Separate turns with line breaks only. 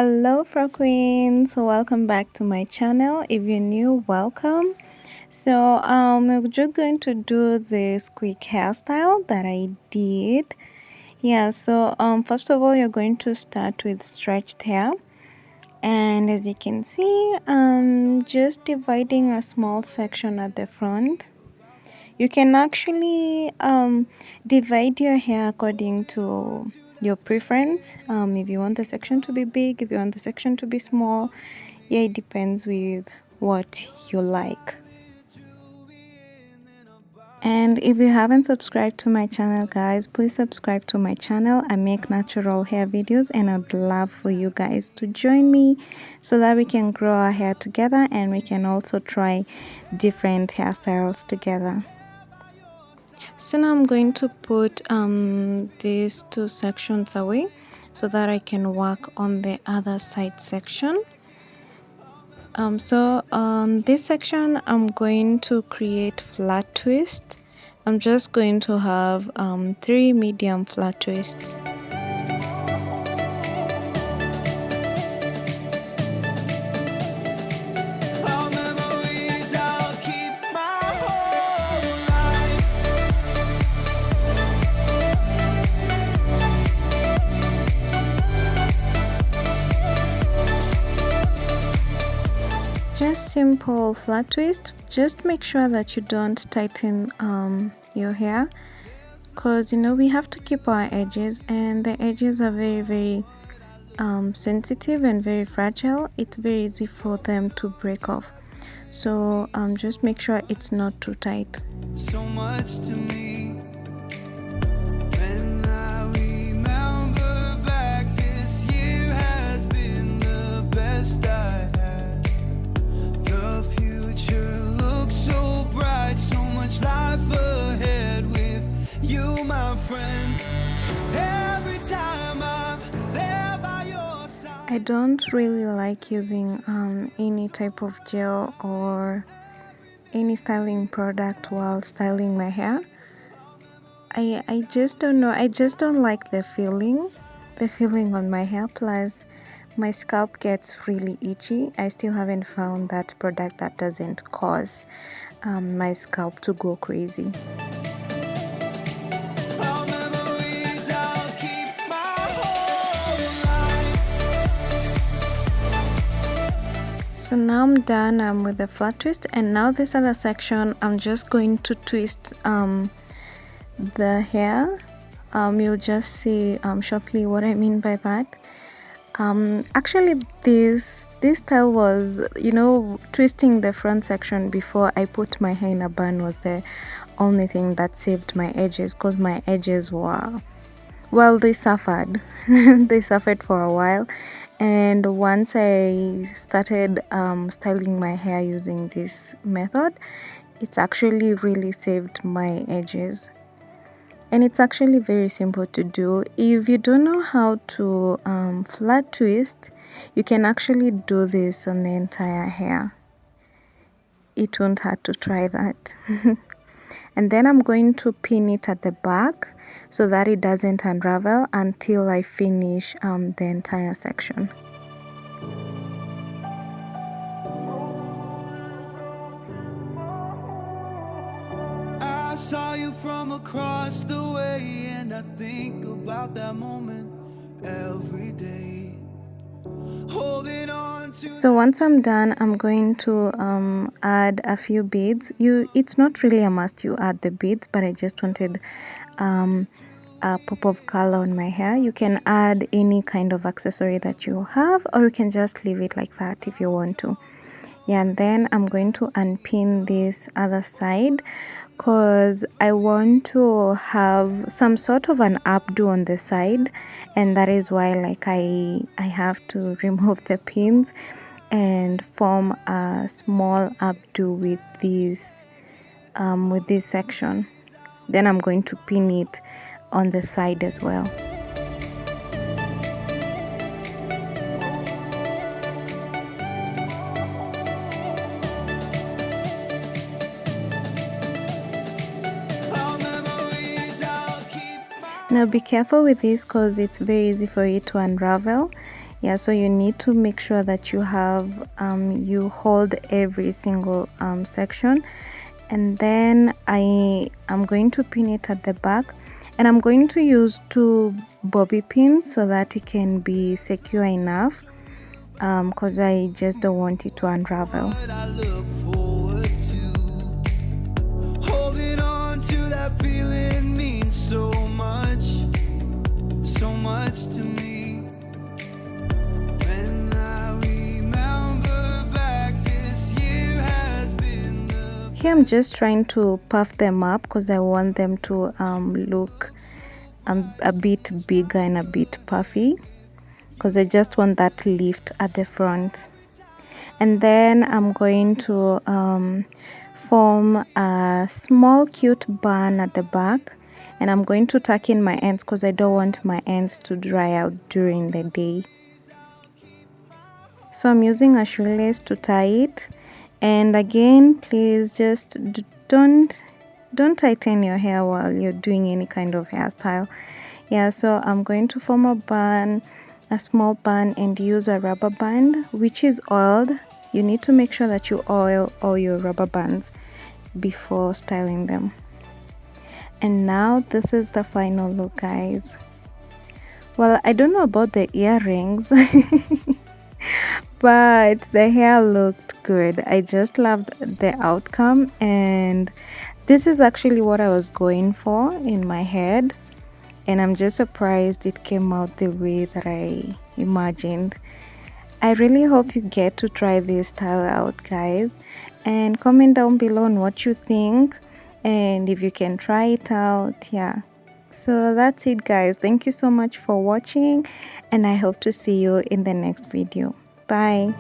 Hello Fro Queens, welcome back to my channel. If you're new, welcome. We're just going to do this quick hairstyle that I did. First of all, you're going to start with stretched hair, and as you can see, just dividing a small section at the front. You can actually divide your hair according to your preference. If you want the section to be big, if you want the section to be small, yeah, it depends with what you like. And if you haven't subscribed to my channel, guys, please subscribe to my channel. I make natural hair videos, and I'd love for you guys to join me so that we can grow our hair together and we can also try different hairstyles together. So now I'm going to put these two sections away so that I can work on the other side section. So on this section, I'm going to create flat twist. I'm just going to have 3 medium flat twists. Just simple flat twist. Just make sure that you don't tighten your hair, because we have to keep our edges, and the edges are very sensitive and very fragile. It's very easy for them to break off, so just make sure it's not too tight. So much to me. When I remember back, this year has been the best I had. The future looks so bright, so much life ahead with you, my friend. Every time I'm there by your side. I don't really like using any type of gel or any styling product while styling my hair. I just don't know. I just don't like the feeling on my hair. Plus, my scalp gets really itchy. I still haven't found that product that doesn't cause my scalp to go crazy. So now I'm done with the flat twist, and now this other section I'm just going to twist the hair. You'll just see shortly what I mean by that. Actually this style was, twisting the front section before I put my hair in a bun was the only thing that saved my edges, because my edges were, well, they suffered. They suffered for a while, and once I started styling my hair using this method, it's actually really saved my edges. And it's actually very simple to do. If you don't know how to flat twist, you can actually do this on the entire hair. It won't hurt to try that. And then I'm going to pin it at the back so that it doesn't unravel until I finish the entire section. I saw you from across the way, and I think about that moment every day. Holding on to. So once I'm done, I'm going to add a few beads. It's not really a must you add the beads, but I just wanted a pop of color on my hair. You can add any kind of accessory that you have, or you can just leave it like that if you want to. Yeah, and then I'm going to unpin this other side, because I want to have some sort of an updo on the side, and that is why I have to remove the pins and form a small updo with this section. Then I'm going to pin it on the side as well. Now be careful with this, because it's very easy for it to unravel Yeah, so you need to make sure that you have you hold every single section, and then I am going to pin it at the back, and I'm going to use 2 bobby pins so that it can be secure enough, because I just don't want it to unravel.
Holding on to that feeling means so much to me. When I remember back, this year has been the...
Here I'm just trying to puff them up because I want them to look a bit bigger and a bit puffy, because I just want that lift at the front. And then I'm going to form a small cute bun at the back, and I'm going to tuck in my ends because I don't want my ends to dry out during the day. So I'm using a shoelace to tie it, and again, please just don't tighten your hair while you're doing any kind of hairstyle. Yeah, so I'm going to form a bun, a small bun, and use a rubber band which is oiled. You need to make sure that you oil all your rubber bands before styling them. And now this is the final look, guys. Well, I don't know about the earrings but the hair looked good. I just loved the outcome, and this is actually what I was going for in my head, and I'm just surprised it came out the way that I imagined. I really hope you get to try this style out, guys, and comment down below on what you think and if you can try it out. Yeah, so that's it, guys. Thank you so much for watching, and I hope to see you in the next video. Bye.